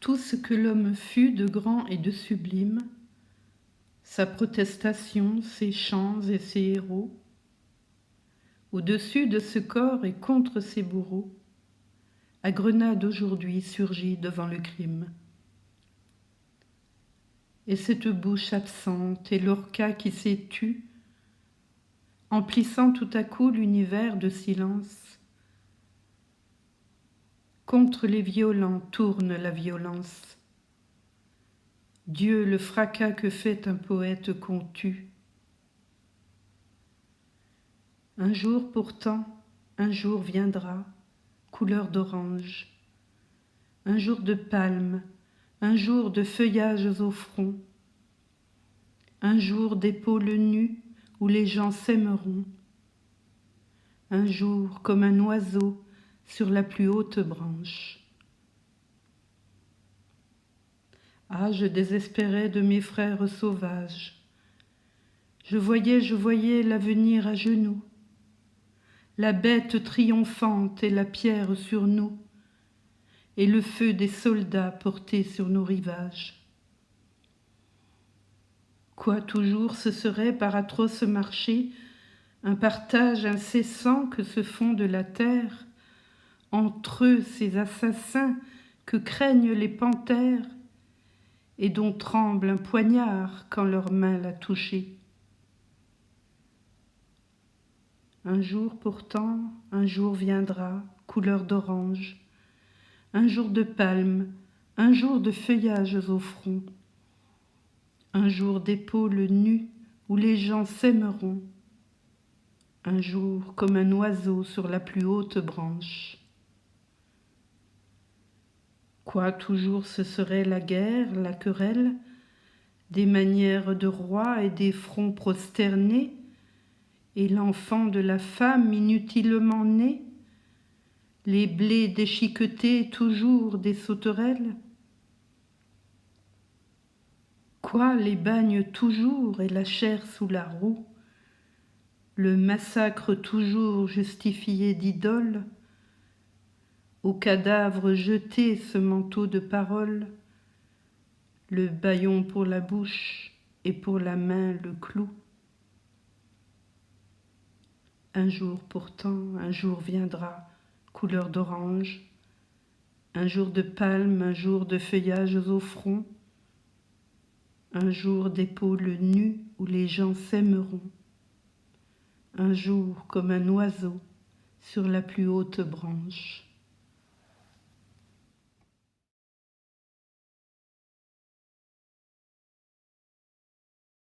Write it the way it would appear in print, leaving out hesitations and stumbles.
Tout ce que l'homme fut de grand et de sublime, sa protestation, ses chants et ses héros, au-dessus de ce corps et contre ses bourreaux, à Grenade aujourd'hui surgit devant le crime. Et cette bouche absente et l'orca qui s'est tue, emplissant tout à coup l'univers de silence, contre les violents tourne la violence. Dieu, le fracas que fait un poète qu'on tue. Un jour pourtant, un jour viendra, couleur d'orange, un jour de palme, un jour de feuillages au front, un jour d'épaules nues où les gens s'aimeront, un jour comme un oiseau sur la plus haute branche. Ah, je désespérais de mes frères sauvages. Je voyais l'avenir à genoux, la bête triomphante et la pierre sur nous, et le feu des soldats portés sur nos rivages. Quoi toujours ce serait par atroce marché, un partage incessant que se font de la terre, entre eux ces assassins que craignent les panthères, et dont tremble un poignard quand leur main l'a touché. Un jour pourtant, un jour viendra, couleur d'orange, un jour de palme, un jour de feuillages au front, un jour d'épaules nues où les gens s'aimeront, un jour comme un oiseau sur la plus haute branche. Quoi toujours ce serait la guerre, la querelle, des manières de roi et des fronts prosternés, et l'enfant de la femme inutilement né, les blés déchiquetés toujours des sauterelles? Quoi les bagnes toujours et la chair sous la roue, le massacre toujours justifié d'idoles, au cadavre jeté ce manteau de paroles, le bâillon pour la bouche et pour la main le clou. Un jour pourtant, un jour viendra, couleur d'orange, un jour de palme, un jour de feuillages au front, un jour d'épaules nues où les gens s'aimeront, un jour comme un oiseau sur la plus haute branche.